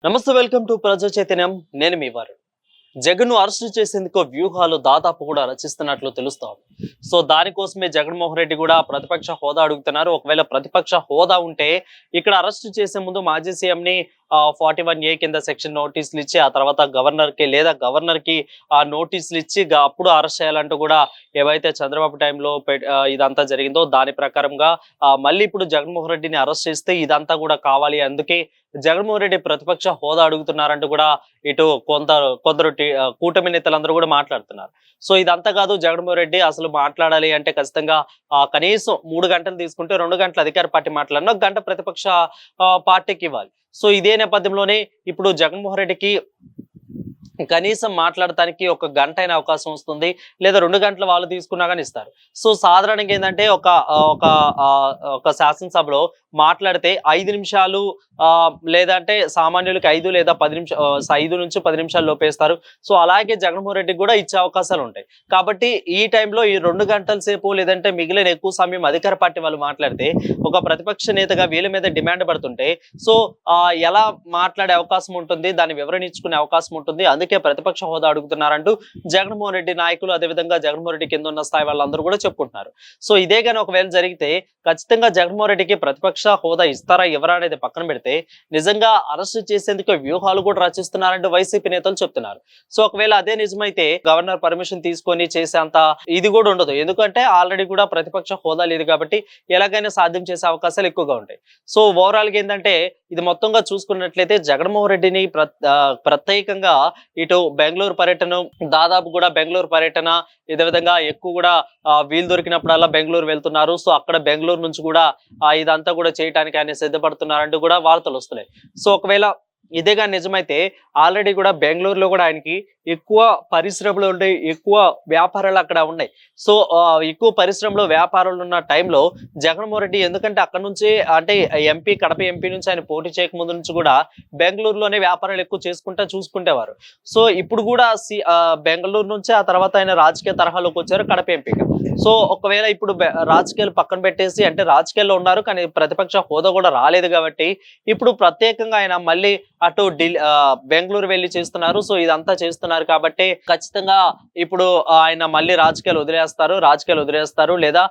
నమస్తే, welcome to ప్రజా చైతన్యం. నేను మీ వారు. జగన్ ను అరెస్టు చేసేందుకు వ్యూహాలు దాదాపు కూడా రచిస్తున్నట్లు తెలుస్తోంది. సో దానికోసమే జగన్మోహన్ రెడ్డి కూడా ప్రతిపక్ష హోదా అడుగుతున్నారు. ఒకవేళ ప్రతిపక్ష హోదా ఉంటే ఇక్కడ అరెస్టు చేసే ముందు మాజీ సీఎం ని 41A కింద సెక్షన్ నోటీసులు ఇచ్చి ఆ తర్వాత గవర్నర్ కి లేదా గవర్నర్ కి ఆ నోటీసులు ఇచ్చి అప్పుడు అరెస్ట్ చేయాలంటూ కూడా ఏవైతే చంద్రబాబు టైంలో ఇదంతా జరిగిందో దాని ప్రకారంగా మళ్ళీ ఇప్పుడు జగన్మోహన్ రెడ్డిని అరెస్ట్ చేస్తే ఇదంతా కూడా కావాలి, అందుకే జగన్మోహన్ రెడ్డి ప్రతిపక్ష హోదా అడుగుతున్నారంటూ కూడా ఇటు కొందరు కూటమి నేతలందరూ కూడా మాట్లాడుతున్నారు. సో ఇదంతా కాదు, జగన్మోహన్ రెడ్డి అసలు మాట్లాడాలి అంటే ఖచ్చితంగా కనీసం 3 గంటలు తీసుకుంటే 2 గంటలు అధికార పార్టీ మాట్లాడినా 1 గంట ప్రతిపక్ష పార్టీకి ఇవ్వాలి. సో ఇదే నేపథ్యంలోనే ఇప్పుడు జగన్మోహన్ రెడ్డికి కనీసం మాట్లాడటానికి 1 గంట అయిన అవకాశం వస్తుంది, లేదా 2 గంటలు వాళ్ళు తీసుకున్నా కానీ ఇస్తారు. సో సాధారణంగా ఏంటంటే ఒక శాసనసభలో మాట్లాడితే 5 నిమిషాలు లేదంటే సామాన్యులకి 5 లేదా 10 నిమిషాలు 5 నుంచి 10 నిమిషాలు లోపేస్తారు. సో అలాగే జగన్మోహన్ రెడ్డికి కూడా ఇచ్చే అవకాశాలు ఉంటాయి. కాబట్టి ఈ టైంలో ఈ 2 గంటల సేపు లేదంటే మిగిలిన ఎక్కువ సమయం అధికార పార్టీ వాళ్ళు మాట్లాడితే ఒక ప్రతిపక్ష నేతగా వీళ్ళ మీద డిమాండ్ పడుతుంటే సో ఎలా మాట్లాడే అవకాశం ఉంటుంది, దాన్ని వివరణ ఇచ్చుకునే అవకాశం ఉంటుంది. అందుకే ప్రతిపక్ష హోదా అడుగుతున్నారంటూ జగన్మోహన్ రెడ్డి నాయకులు అదేవిధంగా జగన్మోహన్ రెడ్డి కింద ఉన్న స్థాయి వాళ్ళందరూ కూడా చెప్పుకుంటున్నారు. సో ఇదే కానీ ఒకవేళ జరిగితే ఖచ్చితంగా జగన్మోహన్ రెడ్డికి ప్రతిపక్ష హోదా ఇస్తారా ఎవరా అనేది పక్కన పెడితే నిజంగా అరెస్ట్ చేసేందుకు వ్యూహాలు కూడా రచిస్తున్నారంటూ వైసీపీ నేతలు చెప్తున్నారు. సో ఒకవేళ అదే నిజమైతే గవర్నర్ పర్మిషన్ తీసుకొని చేసేంత ఇది కూడా ఉండదు, ఎందుకంటే ఆల్రెడీ కూడా ప్రతిపక్ష హోదా లేదు కాబట్టి ఎలాగైనా సాధ్యం చేసే అవకాశాలు ఎక్కువగా ఉంటాయి. సో ఓవరాల్ గా ఏంటంటే ఇది మొత్తంగా చూసుకున్నట్లయితే జగన్మోహన్ రెడ్డిని ప్రత్యేకంగా ఇటు బెంగళూరు పర్యటన, దాదాపు కూడా బెంగళూరు పర్యటన ఇదే విధంగా ఎక్కువ కూడా వీలు దొరికినప్పుడల్లా బెంగళూరు వెళ్తున్నారు. సో అక్కడ బెంగళూరు నుంచి కూడా ఇదంతా కూడా చేయడానికి ఆయన సిద్ధపడుతున్నారంటూ కూడా వార్తలు వస్తున్నాయి. సో ఒకవేళ ఇదేగా నిజమైతే ఆల్రెడీ కూడా బెంగళూరులో కూడా ఆయనకి ఎక్కువ పరిశ్రమలు ఉన్నాయి, ఎక్కువ వ్యాపారాలు అక్కడ ఉన్నాయి. సో ఎక్కువ పరిశ్రమలో వ్యాపారాలు ఉన్న టైంలో జగన్మోహన్ రెడ్డి, ఎందుకంటే అక్కడ నుంచి అంటే కడప ఎంపీ నుంచి ఆయన పోటీ చేయకముందు నుంచి కూడా బెంగళూరులోనే వ్యాపారాలు ఎక్కువ చూసుకుంటేవారు. సో ఇప్పుడు కూడా బెంగళూరు నుంచి ఆ తర్వాత ఆయన రాజకీయ తరహాలోకి వచ్చారు కడప ఎంపీగా. సో ఒకవేళ ఇప్పుడు రాజకీయాలు పక్కన పెట్టేసి, అంటే రాజకీయాల్లో ఉన్నారు కానీ ప్రతిపక్ష హోదా కూడా రాలేదు కాబట్టి ఇప్పుడు ప్రత్యేకంగా ఆయన మళ్ళీ అటు బెంగళూరు వెళ్ళి చేస్తున్నారు. సో ఇదంతా చేస్తున్నారు కాబట్టి ఖచ్చితంగా ఇప్పుడు ఆయన మళ్ళీ రాజకీయాలు వదిలేస్తారు లేదా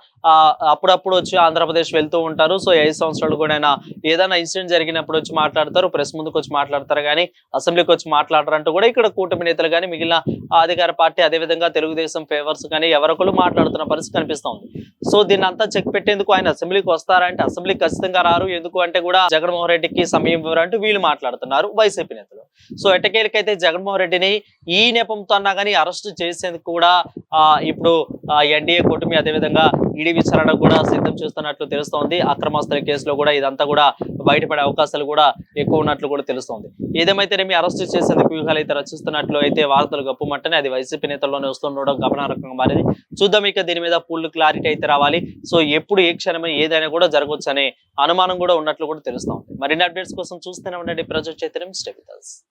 అప్పుడప్పుడు వచ్చి ఆంధ్రప్రదేశ్ వెళ్తూ ఉంటారు. సో 5 సంవత్సరాలు కూడా ఆయన ఏదైనా ఇన్సిడెంట్ జరిగినప్పుడు వచ్చి మాట్లాడతారు, ప్రెస్ ముందుకు వచ్చి మాట్లాడతారు కానీ అసెంబ్లీకి వచ్చి మాట్లాడరంటూ కూడా ఇక్కడ కూటమి నేతలు కానీ మిగిలిన అధికార పార్టీ అదేవిధంగా తెలుగుదేశం ఫేవర్స్ కానీ ఎవరొకరు మాట్లాడుతున్న పరిస్థితి కనిపిస్తోంది. సో దీన్ని అంతా చెక్ పెట్టేందుకు ఆయన అసెంబ్లీకి వస్తారంటే అసెంబ్లీకి ఖచ్చితంగా రారు, ఎందుకు అంటే కూడా జగన్మోహన్ రెడ్డికి సమయం ఇవ్వరంటూ వీళ్ళు మాట్లాడుతున్నారు వైసీపీ నేతలు. సో ఎట్టకేలకైతే జగన్మోహన్ రెడ్డిని ఈ నెపంతో అన్నా కానీ అరెస్ట్ చేసేందుకు కూడా ఇప్పుడు ఎన్డీఏ కూటమి అదేవిధంగా ఈడీ విచారణ కూడా సిద్ధం చేస్తున్నట్లు తెలుస్తోంది. అక్రమాస్తుల కేసులో కూడా ఇదంతా కూడా బయటపడే అవకాశాలు కూడా ఎక్కువ ఉన్నట్లు కూడా తెలుస్తోంది. ఏదేమైతేనేమి అరెస్ట్ చేసేందుకు వ్యూహాలు అయితే రచిస్తున్నట్లు అయితే వార్తలు గప్పుమంటేనే అది వైసీపీ నేతల్లోనే వస్తుండడం గమనార్హంగా మారింది. చూద్దాం ఇక దీని మీద ఫుల్ క్లారిటీ అయితే రావాలి. సో ఎప్పుడు ఏ క్షణమే ఏదైనా కూడా జరగవచ్చు అనే అనుమానం కూడా ఉన్నట్లు కూడా తెలుస్తోంది. మరిన్ని అప్డేట్స్ కోసం చూస్తూనే ఉండండి ప్రజా చైతన్యం. Stay with us.